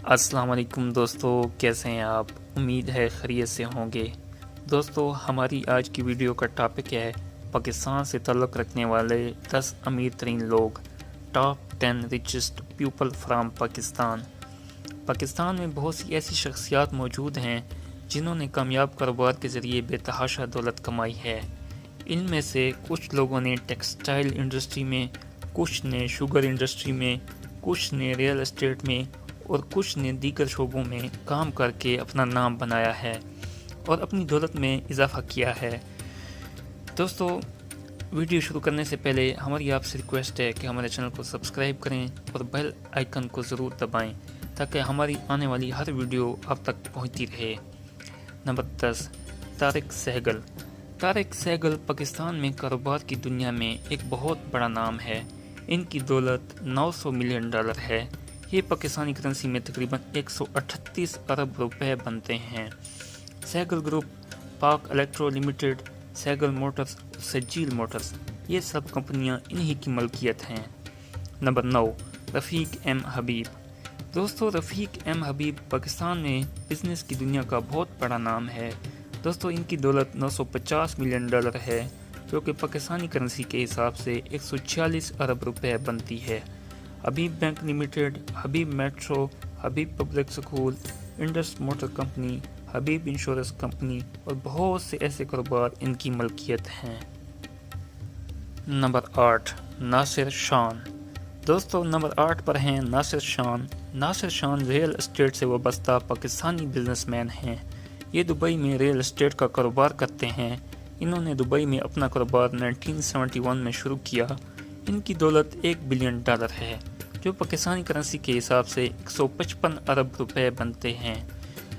السلام علیکم دوستو، کیسے ہیں آپ؟ امید ہے خیریت سے ہوں گے۔ دوستو، ہماری آج کی ویڈیو کا ٹاپک ہے پاکستان سے تعلق رکھنے والے 10 امیر ترین لوگ، top 10 richest people from Pakistan. Pakistan میں بہت سی ایسی شخصیات موجود ہیں جنہوں نے کامیاب کاروبار کے ذریعے بے تحاشا دولت کمائی ہے۔ ان میں سے کچھ لوگوں نے ٹیکسٹائل انڈسٹری میں، کچھ نے شوگر انڈسٹری میں، کچھ نے ریئل اسٹیٹ میں اور کچھ نے دیگر شعبوں میں کام کر کے اپنا نام بنایا ہے اور اپنی دولت میں اضافہ کیا ہے۔ دوستو، ویڈیو شروع کرنے سے پہلے ہماری آپ سے ریکویسٹ ہے کہ ہمارے چینل کو سبسکرائب کریں اور بیل آئیکن کو ضرور دبائیں تاکہ ہماری آنے والی ہر ویڈیو آپ تک پہنچتی رہے۔ نمبر 10، طارق سہگل۔ طارق سہگل پاکستان میں کاروبار کی دنیا میں ایک بہت بڑا نام ہے۔ ان کی دولت $900 ملین ہے۔ یہ پاکستانی کرنسی میں تقریباً 138 ارب روپے بنتے ہیں۔ Sehgal group, Pak electro limited, Sehgal motors, Sajeel motors, یہ سب کمپنیاں انہی کی ملکیت ہیں۔ Number 9، Rafiq M Habib. دوستو، رفیق ایم حبیب پاکستان میں بزنس کی دنیا کا بہت بڑا نام ہے۔ دوستو، ان کی دولت $950 ملین ہے، جو کہ پاکستانی کرنسی کے حساب سے 146 ارب روپے بنتی ہے۔ Habib bank limited, Habib metro, Habib public school, Indus motor company, Habib insurance company اور بہت سے ایسے کاروبار ان کی ملکیت ہیں۔ نمبر 8، ناصر شان۔ دوستو، نمبر 8 پر ہیں ناصر شان۔ ناصر شان ریئل اسٹیٹ سے وابستہ پاکستانی بزنس مین ہیں۔ یہ دبئی میں ریئل اسٹیٹ کا کاروبار کرتے ہیں۔ انہوں نے دبئی میں اپنا کاروبار 1971 میں شروع کیا۔ ان کی دولت $1 بلین ہے، جو پاکستانی کرنسی کے حساب سے 155 ارب روپے بنتے ہیں۔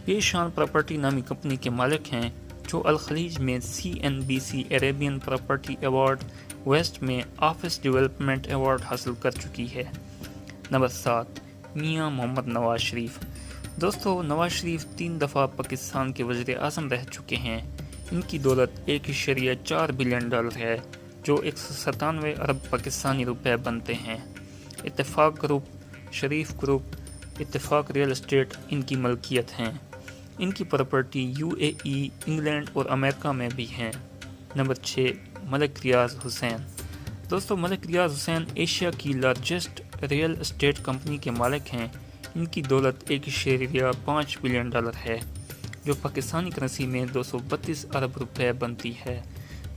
یہ شان پراپرٹی نامی کمپنی کے مالک ہیں، جو الخلیج میں CNBC Arabian property award, west میں آفس ڈیولپمنٹ ایوارڈ حاصل کر چکی ہے۔ نمبر 7، میاں محمد نواز شریف۔ دوستو، نواز شریف 3 دفعہ پاکستان کے وزیر اعظم رہ چکے ہیں۔ ان کی دولت $1.4 بلین ہے، جو 197 ارب پاکستانی روپے بنتے ہیں۔ اتفاق گروپ، شریف گروپ، اتفاق ریئل اسٹیٹ ان کی ملکیت ہیں۔ ان کی پراپرٹی UAE، انگلینڈ اور امریکہ میں بھی ہیں۔ نمبر 6، ملک ریاض حسین۔ دوستو، ملک ریاض حسین ایشیا کی لارجسٹ ریئل اسٹیٹ کمپنی کے مالک ہیں۔ ان کی دولت $1.5 بلین ہے، جو پاکستانی کرنسی میں 232 ارب روپے بنتی ہے۔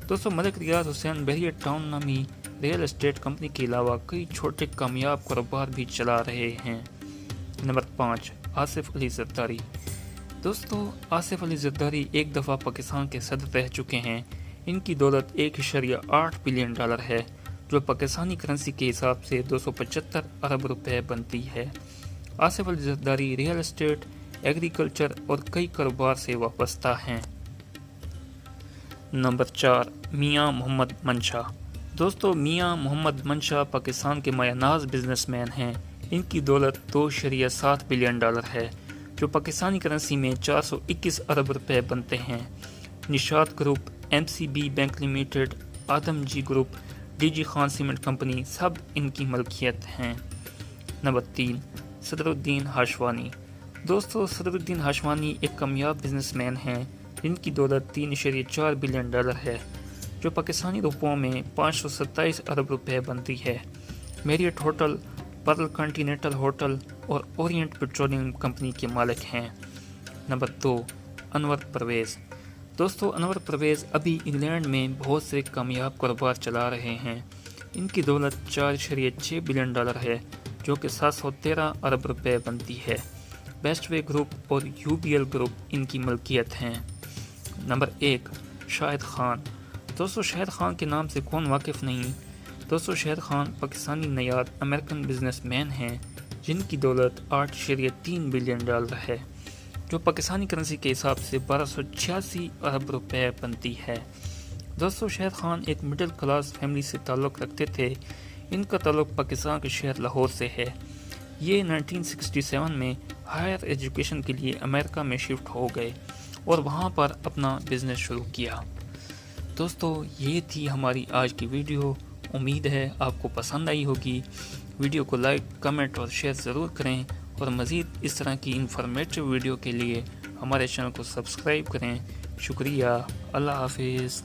دوستو، ملک ریاض حسین بحریہ ٹاؤن نامی ریئل اسٹیٹ کمپنی کے علاوہ کئی چھوٹے کامیاب کاروبار بھی چلا رہے ہیں۔ نمبر 5، آصف علی زرداری۔ دوستو، آصف علی زرداری 1 دفعہ پاکستان کے صدر رہ چکے ہیں۔ ان کی دولت $1.8 بلین ہے، جو پاکستانی کرنسی کے حساب سے 275 ارب روپے بنتی ہے۔ Asif Ali Zardari real estate, agriculture اور کئی کاروبار سے وابستہ ہیں۔ نمبر 4، میاں محمد منشا۔ دوستو، میاں محمد منشا پاکستان کے مایہ ناز بزنس مین ہیں۔ ان کی دولت $2.7 بلین ہے، جو پاکستانی کرنسی میں 421 ارب روپے بنتے ہیں۔ Nishat group, MCB bank limited, Adamjee group, DG Khan cement company, سب ان کی ملکیت ہیں۔ نمبر 3، صدر الدین ہاشوانی۔ دوستو، صدر الدین ہاشوانی ایک کامیاب بزنس مین ہیں۔ ان کی دولت $3.4 بلین ہے، جو پاکستانی روپوں میں 527 ارب روپے بنتی ہے۔ میریٹ ہوٹل، پرل کنٹیننٹل ہوٹل اور اورینٹ پیٹرولیم کمپنی کے مالک ہیں۔ نمبر 2، انور پرویز۔ دوستو، انور پرویز ابھی انگلینڈ میں بہت سے کامیاب کاروبار چلا رہے ہیں۔ ان کی دولت $4.6 بلین ہے، جو کہ 713 ارب روپے بنتی ہے۔ بیسٹ وے گروپ اور UBL گروپ ان کی ملکیت ہیں۔ نمبر 1، شاہد خان۔ دوستو، شاہد خان کے نام سے کون واقف نہیں؟ دوستو، شاہد خان پاکستانی نیاد امریکن بزنس مین ہیں، جن کی دولت $8.3 بلین ہے، جو پاکستانی کرنسی کے حساب سے 1286 ارب روپے بنتی ہے۔ دوستو، شاہد خان ایک مڈل کلاس فیملی سے تعلق رکھتے تھے۔ ان کا تعلق پاکستان کے شہر لاہور سے ہے۔ یہ 1967 میں ہائر ایجوکیشن کے لیے امریکہ میں شفٹ ہو گئے اور وہاں پر اپنا بزنس شروع کیا۔ دوستو، یہ تھی ہماری آج کی ویڈیو۔ امید ہے آپ کو پسند آئی ہوگی۔ ویڈیو کو لائک، کمنٹ اور شیئر ضرور کریں اور مزید اس طرح کی انفارمیٹیو ویڈیو کے لیے ہمارے چینل کو سبسکرائب کریں۔ شکریہ، اللہ حافظ۔